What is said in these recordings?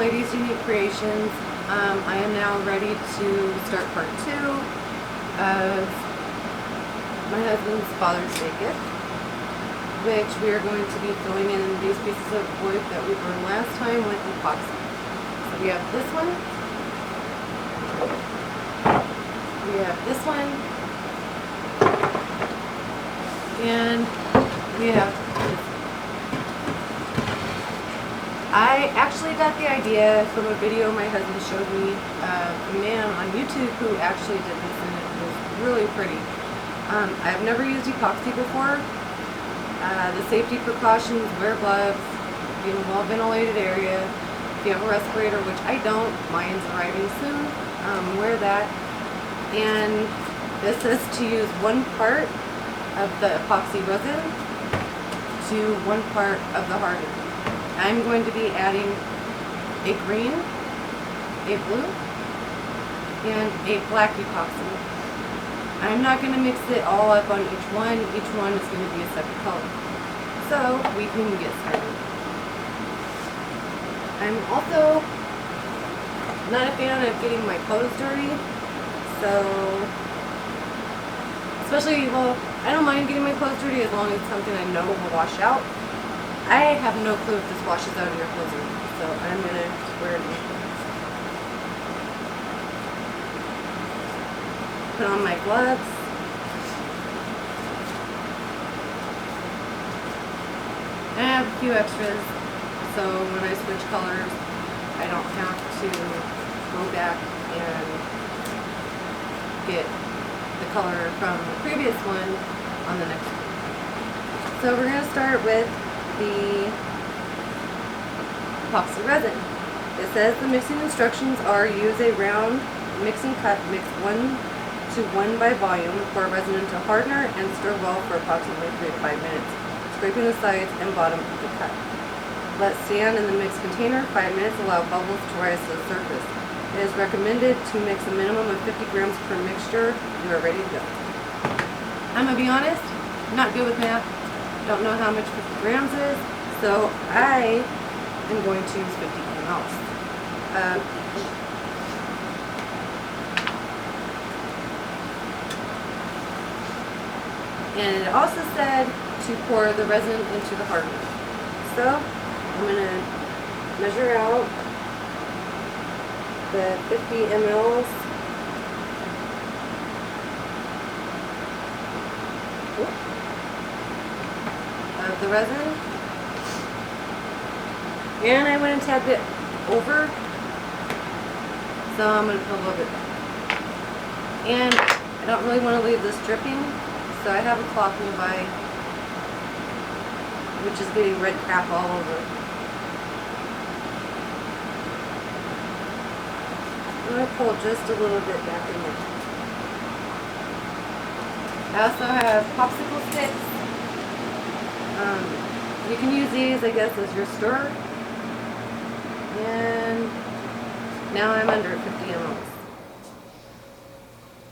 Ladies Unique Creations. I am now ready to start part 2 of my husband's Father's Day gift, which we are going to be filling in these pieces of wood that we burned last time with epoxy. So we have this one, we have this one, and we have this one. I actually got the idea from a video my husband showed me of a man on YouTube who actually did this, and it was really pretty. I've never used epoxy before. The safety precautions: wear gloves, be in a well-ventilated area. If you have a respirator, which I don't, mine's arriving soon, wear that. And this is to use 1 part of the epoxy resin to 1 part of the hardener. I'm going to be adding a green, a blue, and a black epoxy. I'm not going to mix it all up on each one. Each one is going to be a separate color. So we can get started. I'm also not a fan of getting my clothes dirty. So, especially, well, I don't mind getting my clothes dirty as long as it's something I know will wash out. I have no clue if this washes out of your clothes or not, so I'm going to wear it. Put on my gloves. I have a few extras, so when I switch colors, I don't have to go back and get the color from the previous one on the next one. So we're going to start with the epoxy resin. It says the mixing instructions are: use a round mixing cup, mix 1 to 1 by volume, pour resin into hardener, and stir well for approximately 3 to 5 minutes, scraping the sides and bottom of the cup. Let stand in the mixed container 5 minutes, allow bubbles to rise to the surface. It is recommended to mix a minimum of 50 grams per mixture. You are ready to go. I'm going to be honest, not good with math. Don't know how much 50 grams is, so I am going to use 50 mLs. And it also said to pour the resin into the hardener. So I'm going to measure out the 50 mLs. Of the resin, and I went and tabbed it over, so I'm going to put a little bit back. And I don't really want to leave this dripping, so I have a cloth nearby which is getting red crap all over. I'm going to pull just a little bit back in there. I also have popsicle sticks. You can use these, I guess, as your stirrer. And now I'm under 50 mLs.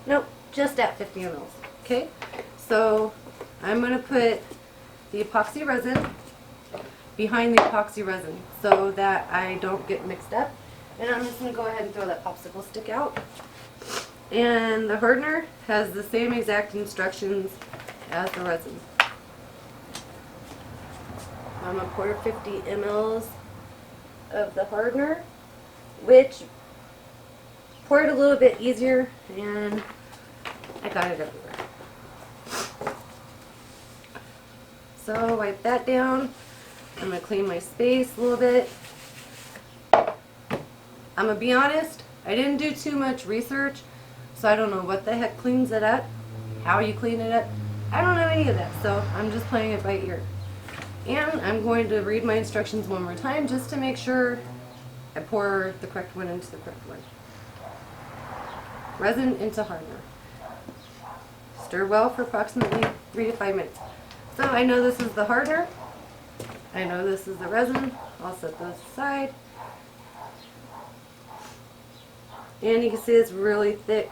Nope, just at 50 mLs. Okay, so I'm going to put the epoxy resin behind the epoxy resin so that I don't get mixed up. And I'm just going to go ahead and throw that popsicle stick out. And the hardener has the same exact instructions as the resin. I'm going to pour 50 mLs of the hardener, which pour it a little bit easier, and I got it everywhere. So wipe that down. I'm going to clean my space a little bit. I'm going to be honest, I didn't do too much research, so I don't know what the heck cleans it up, how you clean it up. I don't know any of that, so I'm just playing it by ear. And I'm going to read my instructions one more time just to make sure I pour the correct one into the correct one. Resin into hardener. Stir well for approximately 3 to 5 minutes. So I know this is the hardener. I know this is the resin. I'll set those aside. And you can see it's really thick.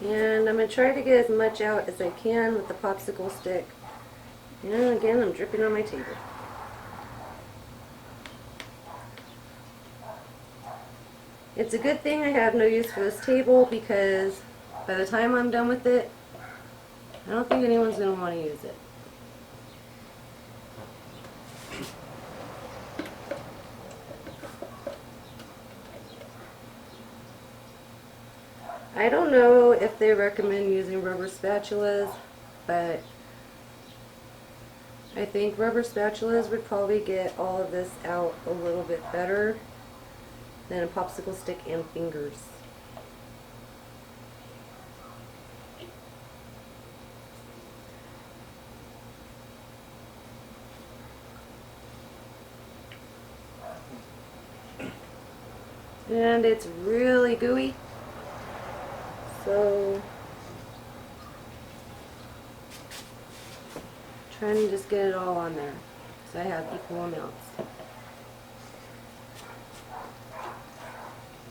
And I'm going to try to get as much out as I can with the popsicle stick. And again, I'm dripping on my table. It's a good thing I have no use for this table, because by the time I'm done with it, I don't think anyone's going to want to use it. I don't know if they recommend using rubber spatulas, but I think rubber spatulas would probably get all of this out a little bit better than a popsicle stick and fingers. And it's really gooey, so trying to just get it all on there so I have equal amounts.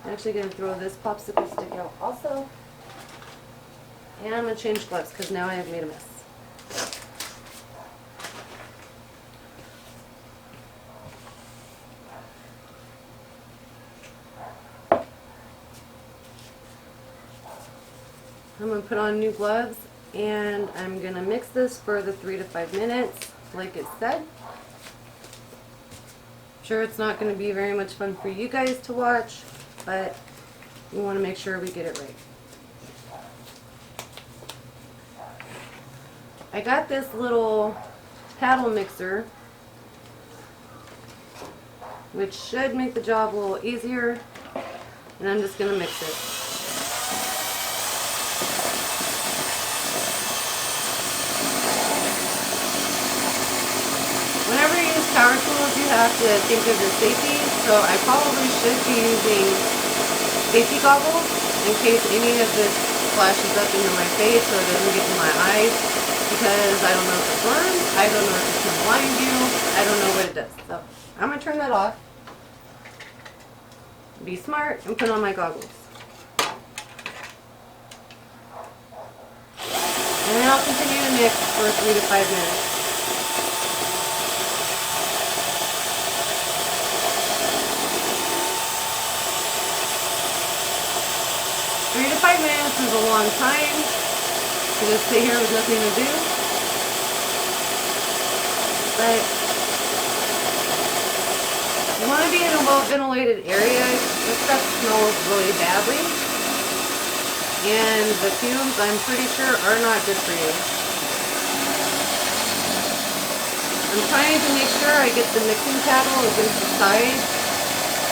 I'm actually going to throw this popsicle stick out also, and I'm going to change gloves because now I have made a mess. I'm going to put on new gloves, and I'm going to mix this for the 3 to 5 minutes like it said. I'm sure it's not going to be very much fun for you guys to watch, but we want to make sure we get it right. I got this little paddle mixer, which should make the job a little easier, and I'm just going to mix it. Whenever you use power tools, you have to think of your safety, so I probably should be using safety goggles in case any of this flashes up into my face or doesn't get to my eyes, because I don't know if it burns, I don't know if it's going to blind you, I don't know what it does. So I'm going to turn that off, be smart, and put on my goggles. And then I'll continue to mix for 3 to 5 minutes. 3 to 5 minutes is a long time to just sit here with nothing to do, but you want to be in a well-ventilated area. This stuff smells really badly, and the fumes, I'm pretty sure, are not good for you. I'm trying to make sure I get the mixing paddle against the side.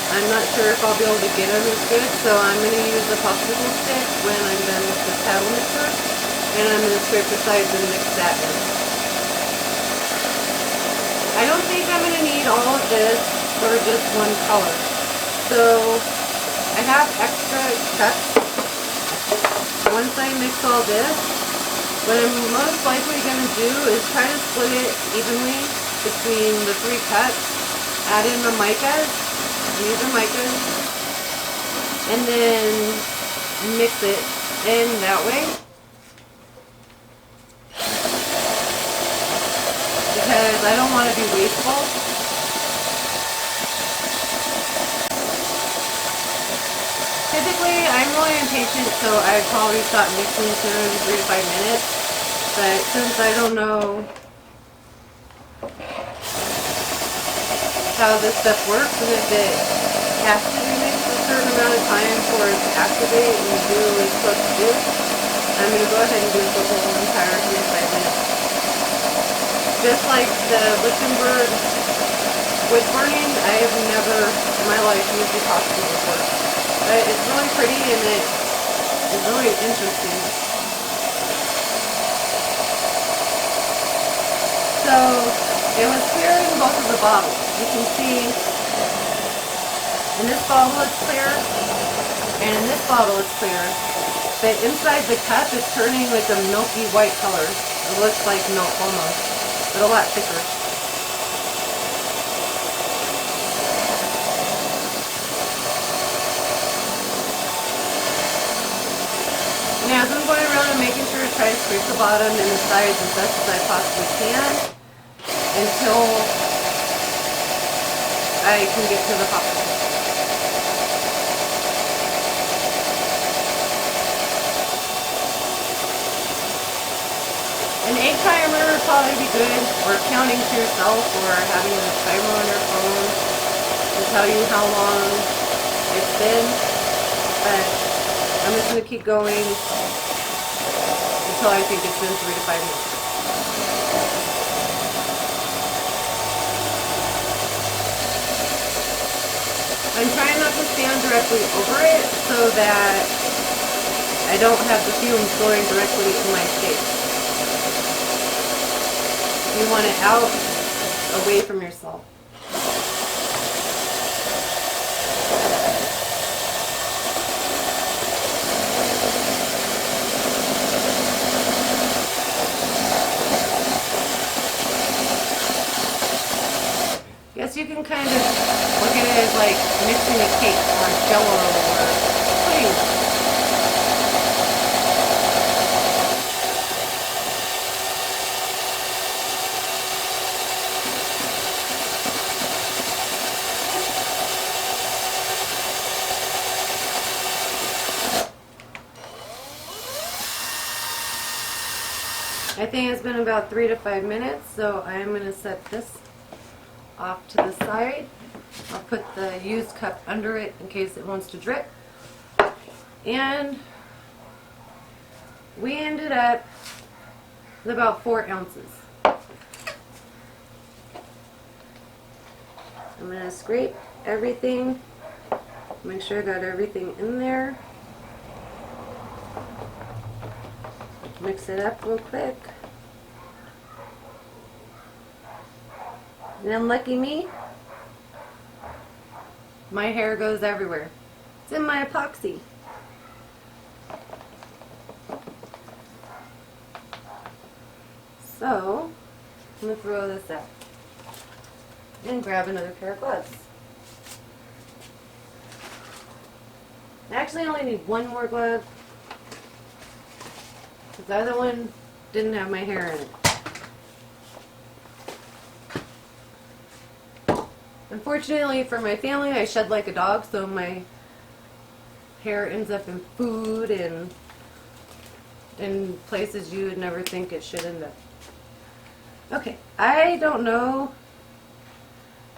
I'm not sure if I'll be able to get them as good, so I'm going to use the popsicle stick when I'm done with this paddle mixer, and I'm going to scrape the sides and mix that in. I don't think I'm going to need all of this for just one color. So I have extra cups. Once I mix all this, what I'm most likely going to do is try to split it evenly between the 3 cups, add in the micas. These are micas, and then mix it in that way, because I don't want to be wasteful. Typically, I'm really impatient, so I'd probably stop mixing sooner than 3 to 5 minutes, but since I don't know how this stuff works, and if it has to be mixed a certain amount of time for it to activate and do what it's supposed to do, I'm going to go ahead and do the whole entire 3 to 5 minutes. Just like the Litchenburg wood burning, I have never in my life used epoxy before. But it's really pretty and it is really interesting. So it was clear in both of the bottles. You can see in this bottle it's clear, and in this bottle it's clear. But inside the cup it's turning like a milky white color. It looks like milk almost, but a lot thicker. And as I'm going around and making sure to try to scrape the bottom and the sides as best as I possibly can until I can get to the popsicle. A timer would probably be good, or counting to yourself, or having a timer on your phone to tell you how long it's been. But I'm just going to keep going until I think it's been 3 to 5 minutes. I'm trying not to stand directly over it so that I don't have the fumes going directly to my face. You want it out, away from yourself. Guess you can kind of look at it as like mixing a cake or jello or pudding. I think it's been about 3 to 5 minutes, so I'm going to set this off to the side. I'll put the used cup under it in case it wants to drip. And we ended up with about 4 ounces. I'm going to scrape everything, make sure I got everything in there. Mix it up real quick. And then lucky me, my hair goes everywhere. It's in my epoxy. So, I'm going to throw this out and grab another pair of gloves. I actually only need one more glove, because the other one didn't have my hair in it. Unfortunately for my family, I shed like a dog, so my hair ends up in food and in places you would never think it should end up. Okay, I don't know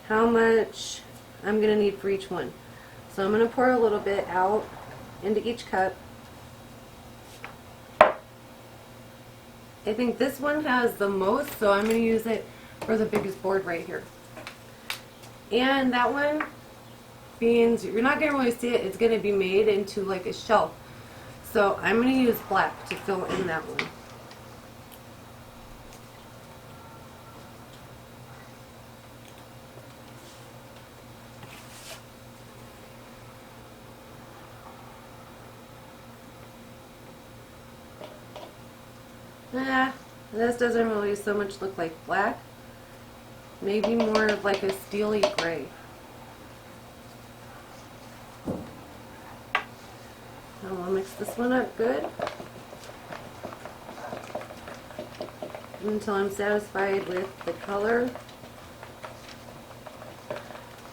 how much I'm going to need for each one. So I'm going to pour a little bit out into each cup. I think this one has the most, so I'm going to use it for the biggest board right here. And that one, beans, you're not going to really see it, it's going to be made into like a shelf. So I'm going to use black to fill in that one. This doesn't really so much look like black. Maybe more of like a steely gray. I'll mix this one up good until I'm satisfied with the color.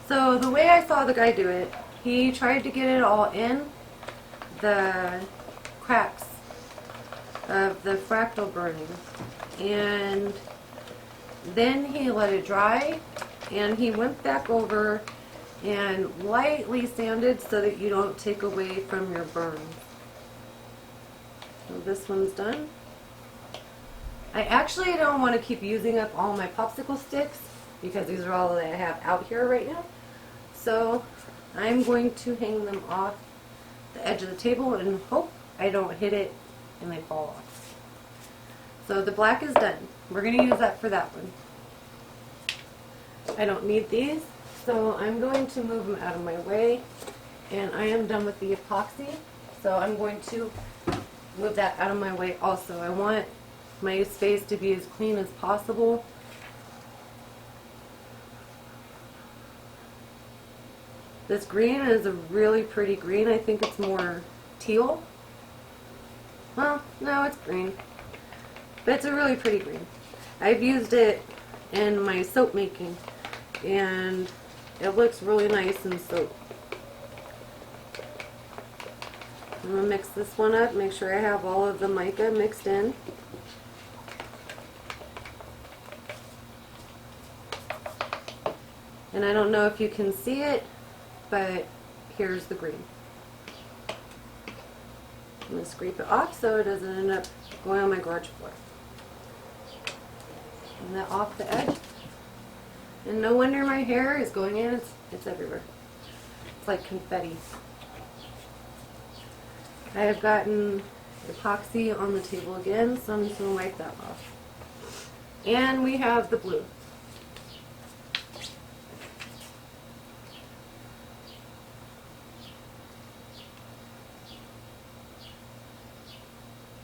So the way I saw the guy do it, he tried to get it all in the cracks of the fractal burning, and then he let it dry, and he went back over and lightly sanded so that you don't take away from your burn. So this one's done. I actually don't want to keep using up all my popsicle sticks because these are all that I have out here right now. So I'm going to hang them off the edge of the table and hope I don't hit it and they fall off. So the black is done. We're going to use that for that one. I don't need these, so I'm going to move them out of my way, and I am done with the epoxy, so I'm going to move that out of my way also. I want my space to be as clean as possible. This green is a really pretty green. I think it's more teal. Well, no, it's green. But it's a really pretty green. I've used it in my soap making, and it looks really nice in soap. I'm going to mix this one up, make sure I have all of the mica mixed in. And I don't know if you can see it, but here's the green. I'm going to scrape it off so it doesn't end up going on my garage floor. And that off the edge. And no wonder my hair is going in, it's everywhere. It's like confetti. I have gotten epoxy on the table again, so I'm just going to wipe that off. And we have the blue.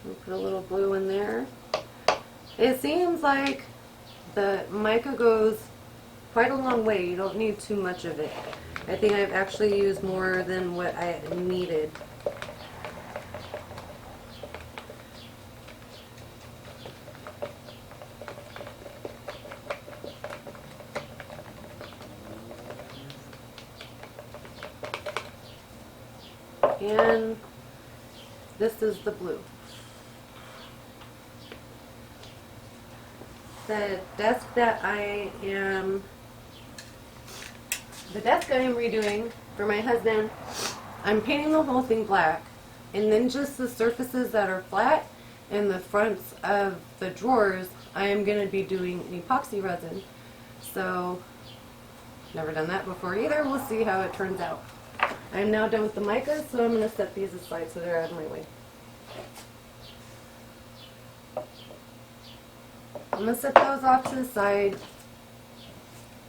We'll put a little blue in there. It seems like the mica goes quite a long way. You don't need too much of it. I think I've actually used more than what I needed. And this is the blue. The desk I am redoing for my husband, I'm painting the whole thing black, and then just the surfaces that are flat and the fronts of the drawers I am going to be doing epoxy resin. So, never done that before either. We'll see how it turns out. I'm now done with the mica, so I'm going to set these aside so they're out of my way. I'm going to set those off to the side,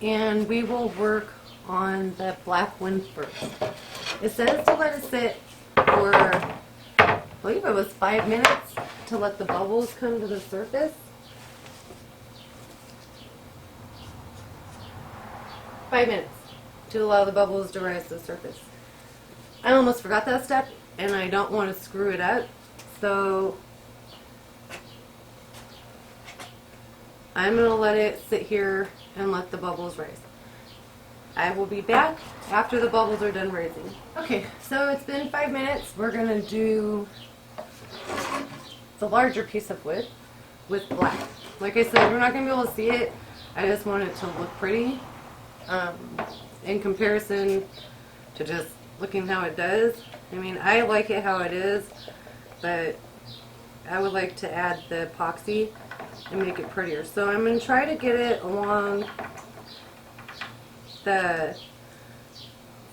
and we will work on the black one first. It says to let it sit for, I believe it was 5 minutes to let the bubbles come to the surface. 5 minutes to allow the bubbles to rise to the surface. I almost forgot that step, and I don't want to screw it up, so I'm going to let it sit here and let the bubbles rise. I will be back after the bubbles are done rising. Okay, so it's been 5 minutes. We're going to do the larger piece of wood with black. Like I said, we're not going to be able to see it. I just want it to look pretty in comparison to just looking how it does. I mean, I like it how it is, but I would like to add the epoxy and make it prettier. So I'm going to try to get it along the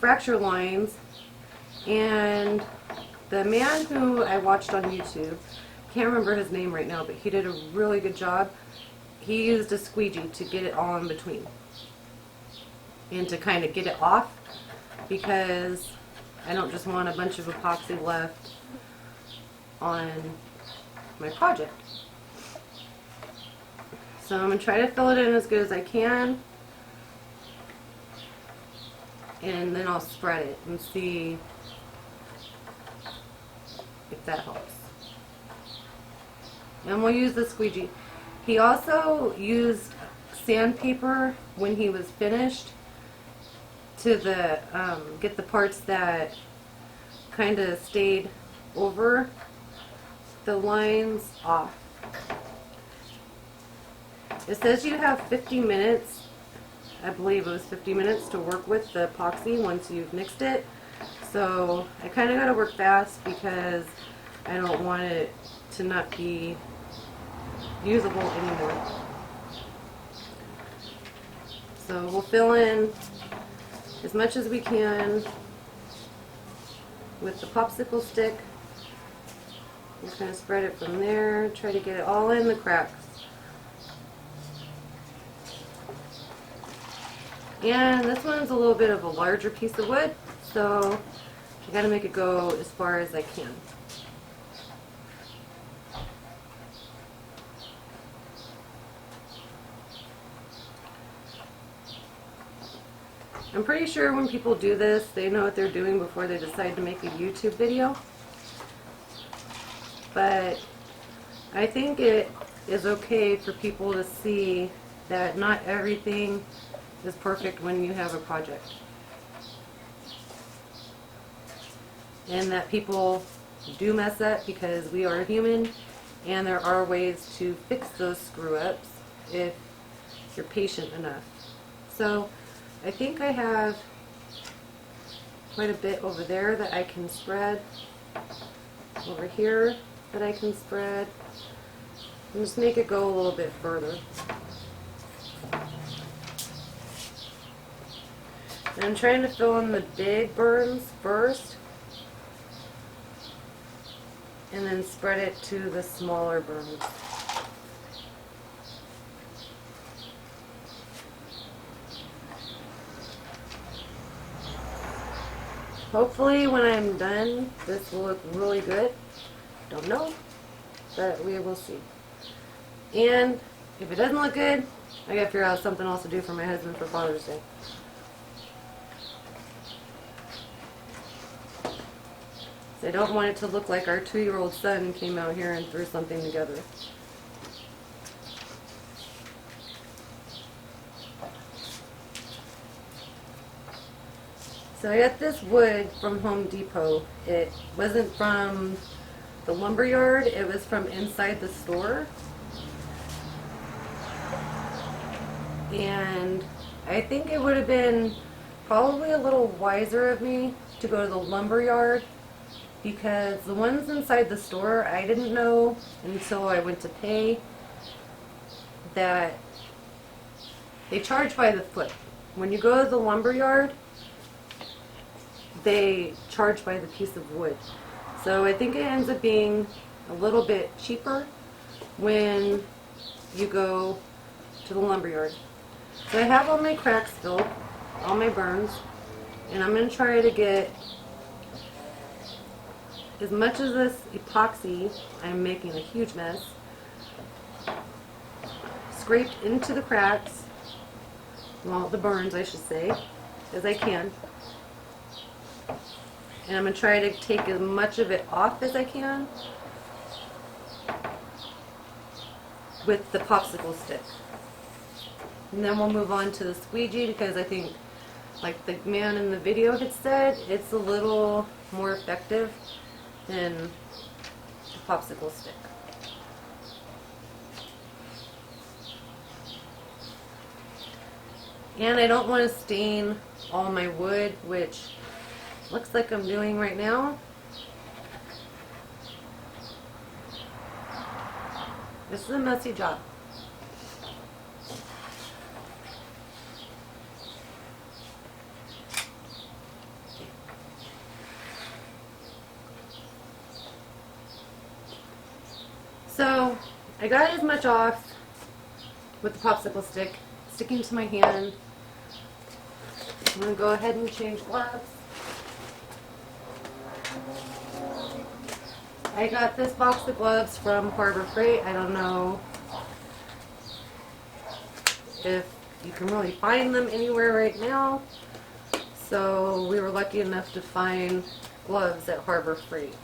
fracture lines, and the man who I watched on YouTube, can't remember his name right now, but he did a really good job. He used a squeegee to get it all in between and to kind of get it off, because I don't just want a bunch of epoxy left on my project. So I'm going to try to fill it in as good as I can, and then I'll spread it and see if that helps. And we'll use the squeegee. He also used sandpaper when he was finished to get the parts that kind of stayed over the lines off. It says you have 50 minutes, I believe it was 50 minutes to work with the epoxy once you've mixed it. So I kind of got to work fast because I don't want it to not be usable anymore. So we'll fill in as much as we can with the popsicle stick. Just going to spread it from there, try to get it all in the cracks. And this one's a little bit of a larger piece of wood, so I got to make it go as far as I can. I'm pretty sure when people do this, they know what they're doing before they decide to make a YouTube video. But I think it is okay for people to see that not everything is perfect when you have a project. And that people do mess up because we are human, and there are ways to fix those screw-ups if you're patient enough. So I think I have quite a bit over there that I can spread. Over here that I can spread. And just make it go a little bit further. And I'm trying to fill in the big burns first, and then spread it to the smaller burns. Hopefully when I'm done, this will look really good. Don't know, but we will see. And if it doesn't look good, I gotta figure out something else to do for my husband for Father's Day. So I don't want it to look like our 2-year-old son came out here and threw something together. So I got this wood from Home Depot. It wasn't from the lumber yard, it was from inside the store. And I think it would have been probably a little wiser of me to go to the lumber yard, because the ones inside the store, I didn't know until I went to pay that they charge by the foot. When you go to the lumber yard, they charge by the piece of wood. So I think it ends up being a little bit cheaper when you go to the lumber yard. So I have all my cracks filled, all my burns, and I'm going to try to get as much of this epoxy, I'm making a huge mess, scraped into the cracks, well, the burns I should say, as I can. And I'm going to try to take as much of it off as I can with the popsicle stick. And then we'll move on to the squeegee, because I think, like the man in the video had said, it's a little more effective than the popsicle stick. And I don't want to stain all my wood, which looks like I'm doing right now. This is a messy job. So I got as much off with the popsicle stick sticking to my hand. I'm going to go ahead and change gloves. I got this box of gloves from Harbor Freight. I don't know if you can really find them anywhere right now. So we were lucky enough to find gloves at Harbor Freight.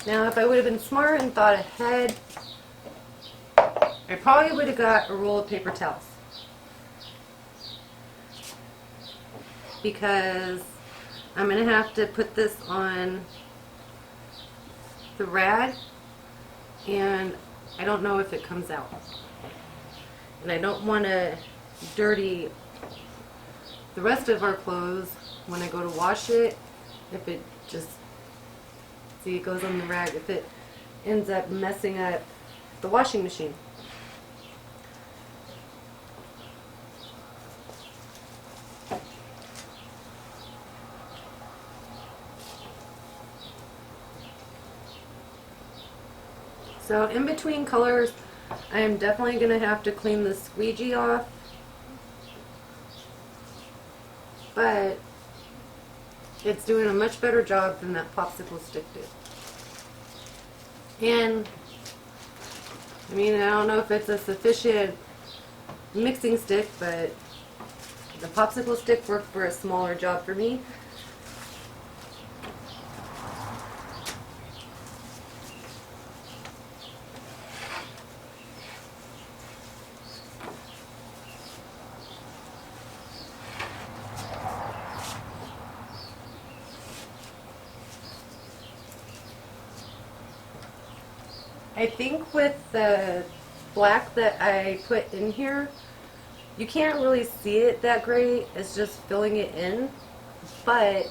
Now, if I would have been smart and thought ahead, I probably would have got a roll of paper towels. Because I'm going to have to put this on the rag, and I don't know if it comes out. And I don't want to dirty the rest of our clothes when I go to wash it. If it just, see, it goes on the rag, if it ends up messing up the washing machine. So in between colors, I am definitely going to have to clean the squeegee off, but it's doing a much better job than that popsicle stick did. And I mean, I don't know if it's a sufficient mixing stick, but the popsicle stick worked for a smaller job for me. I think with the black that I put in here, you can't really see it that great. It's just filling it in. But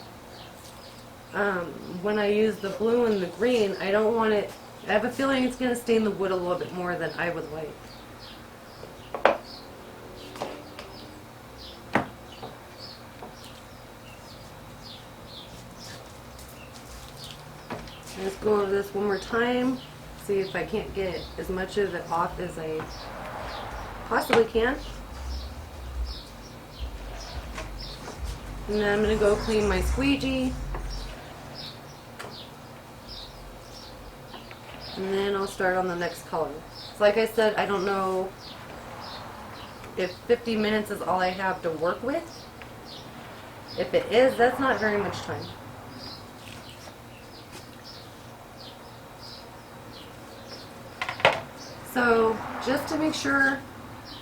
when I use the blue and the green, I don't want it, I have a feeling it's going to stain the wood a little bit more than I would like. Let's go over this one more time, see if I can't get as much of it off as I possibly can. And then I'm going to go clean my squeegee. And then I'll start on the next color. So like I said, I don't know if 50 minutes is all I have to work with. If it is, that's not very much time. So just to make sure,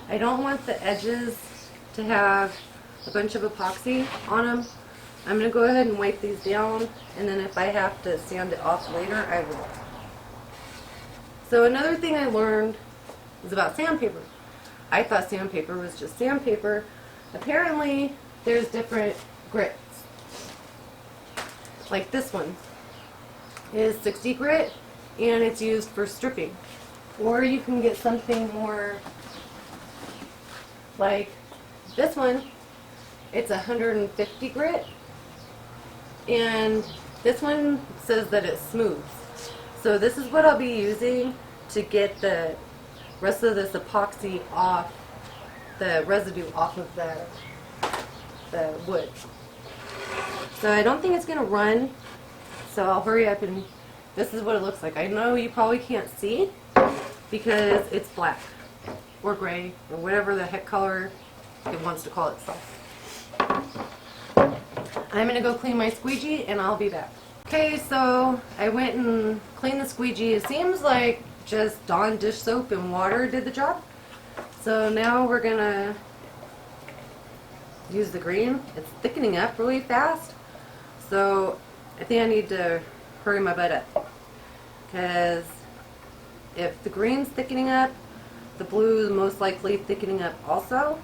I don't want the edges to have a bunch of epoxy on them. I'm going to go ahead and wipe these down, and then if I have to sand it off later, I will. So another thing I learned is about sandpaper. I thought sandpaper was just sandpaper. Apparently, there's different grits. Like this one is 60 grit, and it's used for stripping. Or you can get something more like this one. It's 150 grit, and this one says that it smooths. So this is what I'll be using to get the rest of this epoxy off, the residue off of the wood. So I don't think it's going to run, so I'll hurry up, and this is what it looks like. I know you probably can't see because it's black or gray or whatever the heck color it wants to call itself. I'm going to go clean my squeegee and I'll be back. Okay, so I went and cleaned the squeegee. It seems like just Dawn dish soap and water did the job. So now we're going to use the green. It's thickening up really fast. So I think I need to hurry my butt up. Because if the green's thickening up, the blue is most likely thickening up also.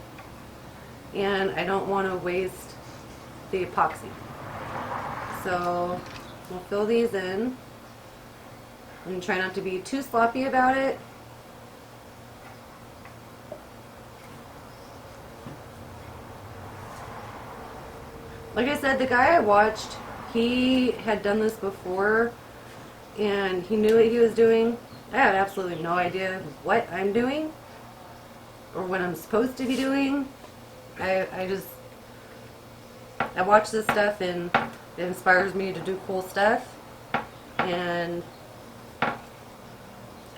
And I don't want to waste the epoxy. So we'll fill these in and try not to be too sloppy about it. Like I said, the guy I watched, he had done this before and he knew what he was doing. I have absolutely no idea what I'm doing or what I'm supposed to be doing. I watch this stuff and it inspires me to do cool stuff, and I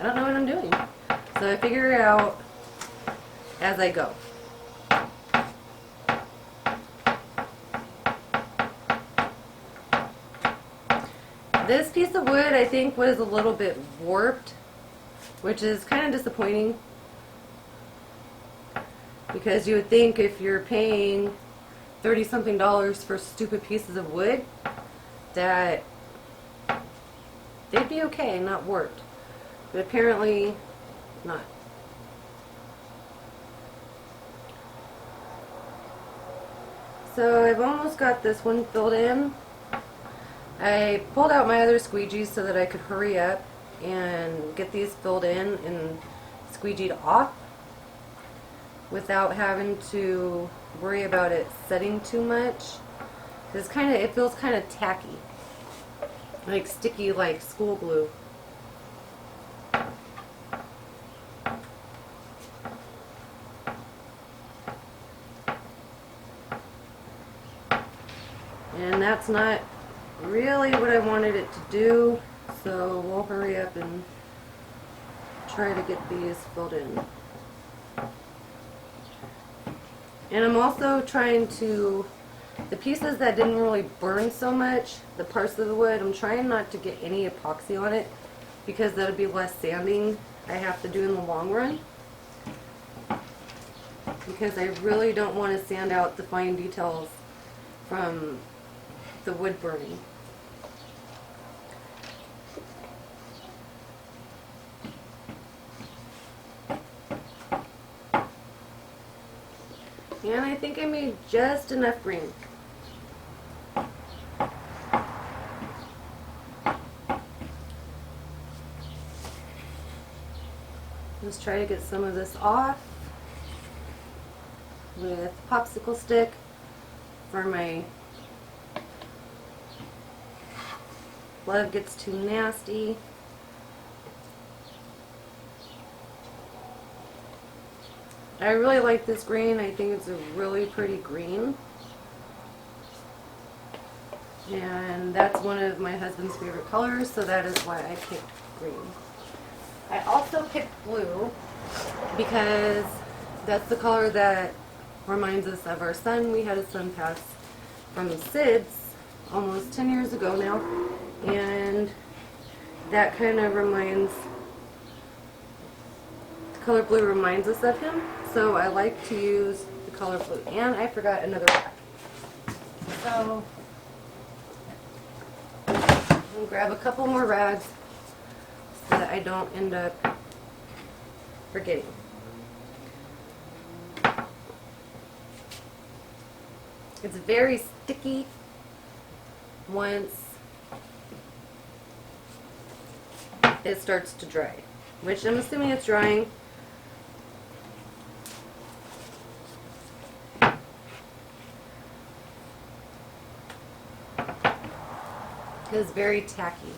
don't know what I'm doing. So I figure it out as I go. This piece of wood I think was a little bit warped, which is kind of disappointing. Because you would think if you're paying $30-something for stupid pieces of wood, that they'd be okay, not warped. But apparently not. So I've almost got this one filled in. I pulled out my other squeegees so that I could hurry up and get these filled in and squeegeed off without having to worry about it setting too much. It feels kind of tacky, like sticky, like school glue. And that's not really what I wanted it to do, so we'll hurry up and try to get these filled in. And I'm also trying to, the pieces that didn't really burn so much, the parts of the wood, I'm trying not to get any epoxy on it because that'll be less sanding I have to do in the long run. Because I really don't want to sand out the fine details from the wood burning. And I think I made just enough green. Let's try to get some of this off with popsicle stick before my glove gets too nasty. I really like this green. I think it's a really pretty green. And that's one of my husband's favorite colors, so that is why I picked green. I also picked blue because that's the color that reminds us of our son. We had a son pass from SIDS almost 10 years ago now, and that kind of reminds, the color blue reminds us of him, so I like to use the color blue. And I forgot another rag. So I'm going to grab a couple more rags so that I don't end up forgetting. It's very sticky once it starts to dry, which I'm assuming it's drying. It's very tacky.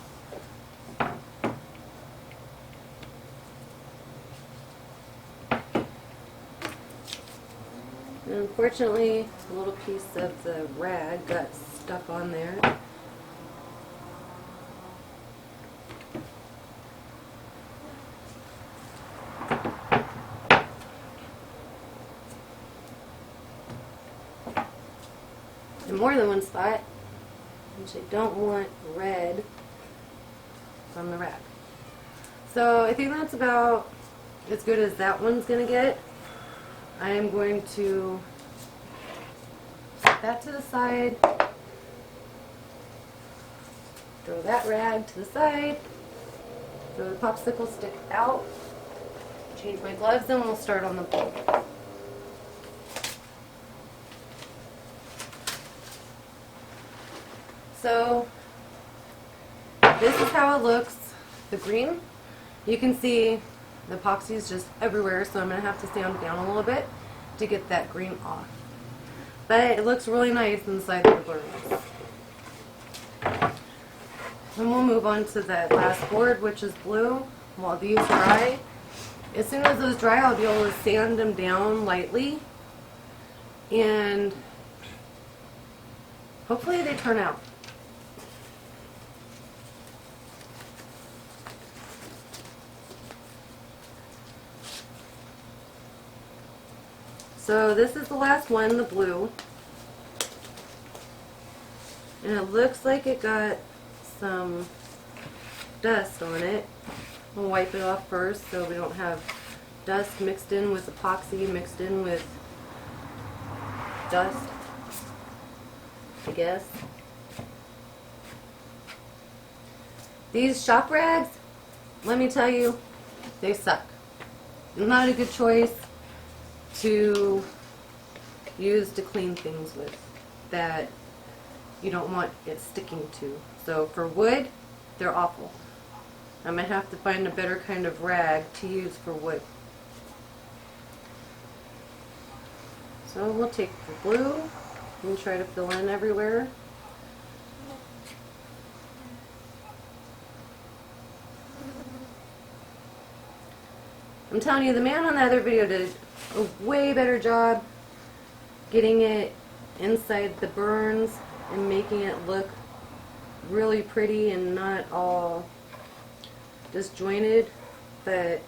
And unfortunately, a little piece of the rag got stuck on there. In more than one spot, which I don't want red on the rag. So I think that's about as good as that one's going to get. I am going to set that to the side, throw that rag to the side, throw the popsicle stick out, change my gloves, and we'll start on the blue. So this is how it looks. The green, you can see the epoxy is just everywhere, so I'm going to have to sand down a little bit to get that green off. But it looks really nice inside the burns. And we'll move on to the last board, which is blue. While these dry, as soon as those dry, I'll be able to sand them down lightly, and hopefully they turn out. So this is the last one, the blue, and it looks like it got some dust on it. We'll wipe it off first so we don't have dust mixed in with epoxy, mixed in with dust, I guess. These shop rags, let me tell you, they suck. Not a good choice to use to clean things with that you don't want it sticking to. So for wood, they're awful. I'm going to have to find a better kind of rag to use for wood. So we'll take the blue and try to fill in everywhere. I'm telling you, the man on the other video did a way better job getting it inside the burns and making it look really pretty and not all disjointed, but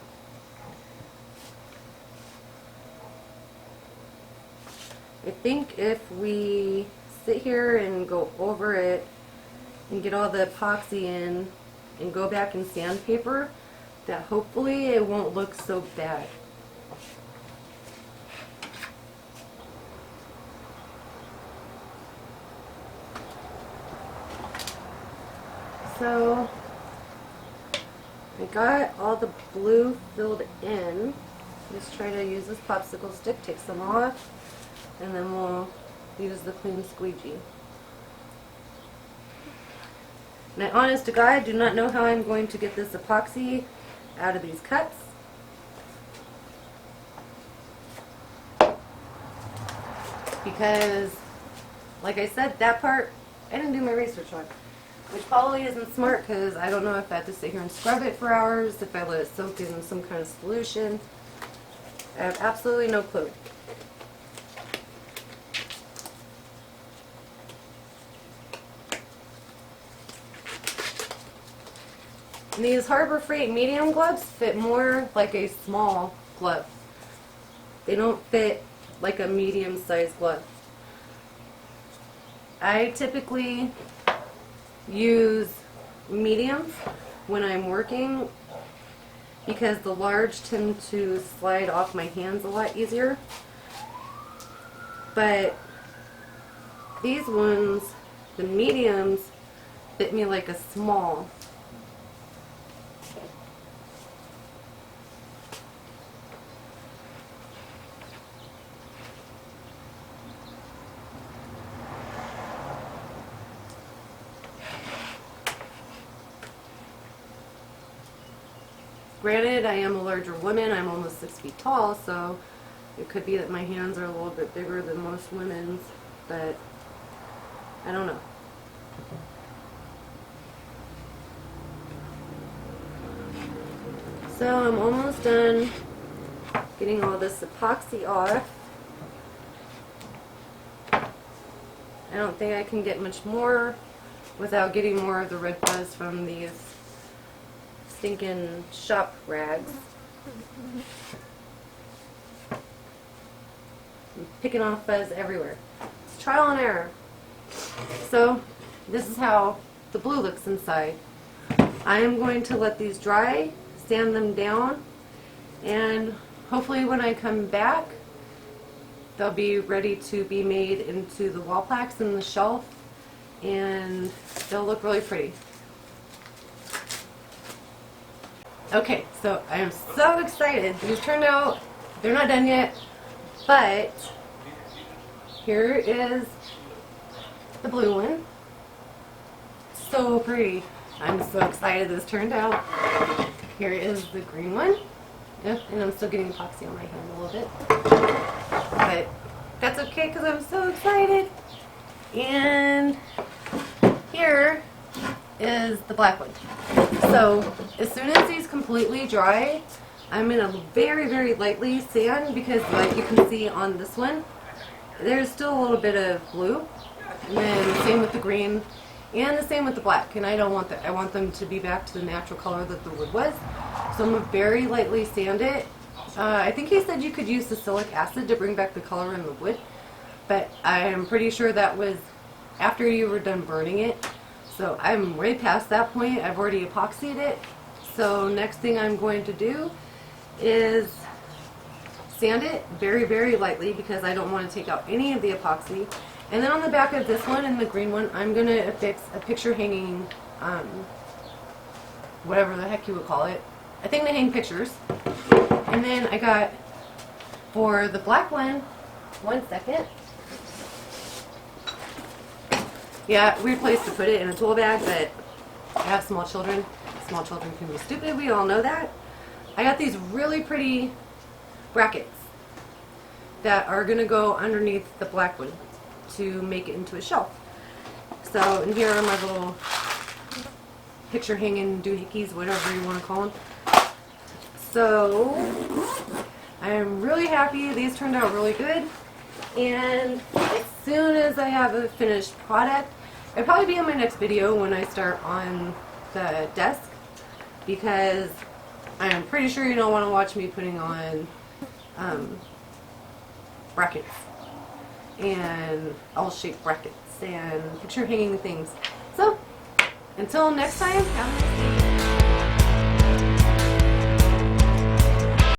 I think if we sit here and go over it and get all the epoxy in and go back in sandpaper, that hopefully it won't look so bad. So I got all the blue filled in. Just try to use this popsicle stick, take some off. and then we'll use the clean squeegee. And I, honest to God, do not know how I'm going to get this epoxy out of these cuts. Because, like I said, that part I didn't do my research on. Which probably isn't smart because I don't know if I have to sit here and scrub it for hours, if I let it soak in some kind of solution. I have absolutely no clue. And these Harbor Freight medium gloves fit more like a small glove. They don't fit like a medium-sized glove. I typically use mediums when I'm working because the large tend to slide off my hands a lot easier. But these ones, the mediums, fit me like a small. Granted, I am a larger woman. I'm almost 6 feet tall, so it could be that my hands are a little bit bigger than most women's, but I don't know. So I'm almost done getting all this epoxy off. I don't think I can get much more without getting more of the red fuzz from these stinking shop rags. I'm picking off fuzz everywhere. It's trial and error. So this is how the blue looks inside. I am going to let these dry, sand them down, and hopefully when I come back they'll be ready to be made into the wall plaques in the shelf, and they'll look really pretty. Okay, so I am so excited. These turned out, they're not done yet, but here is the blue one. So pretty. I'm so excited this turned out. Here is the green one. Yep, and I'm still getting epoxy on my hand a little bit. But that's okay because I'm so excited. And here is the black one. So as soon as these completely dry, I'm going to very, very lightly sand because, like you can see on this one, there's still a little bit of blue. And then the same with the green and the same with the black. And I don't want that. I want them to be back to the natural color that the wood was. So I'm going to very lightly sand it. I think he said you could use salicylic acid to bring back the color in the wood, but I'm pretty sure that was after you were done burning it. So I'm way past that point. I've already epoxied it. So next thing I'm going to do is sand it very, very lightly because I don't want to take out any of the epoxy. And then on the back of this one and the green one, I'm going to affix a picture hanging, whatever the heck you would call it. I think they hang pictures. And then I got, for the black one, 1 second. Yeah, weird place to put it in a tool bag, but I have small children. Small children can be stupid, we all know that. I got these really pretty brackets that are going to go underneath the black one to make it into a shelf. So, and here are my little picture hanging doohickeys, whatever you want to call them. So, I am really happy. These turned out really good. And as soon as I have a finished product, it'll probably be in my next video when I start on the desk, because I am pretty sure you don't want to watch me putting on brackets and L-shaped brackets and picture hanging things. So, until next time, have a nice day.